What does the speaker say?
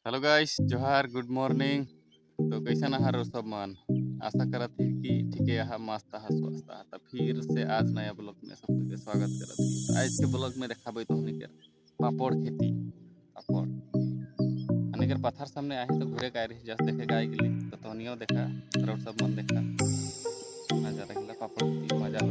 Hello guys, जोहार, good morning. तो कैसा नहा रहो सब मन। आशा करत ही कि ठीक है, मस्त हा, स्वस्थ हा। तो फिर से आज नया ब्लॉग में सबके स्वागत करत ही। तो आज के ब्लॉग में देखाबे तो हमनी के पापड़ खेती। पापड़ हमनी के पत्थर सामने आहे तो घूरे का रही जस्ट देखे गाय गेली तो तोहनियो देखा और सब मन देखा नजारा गिला पापड़ खेती मजा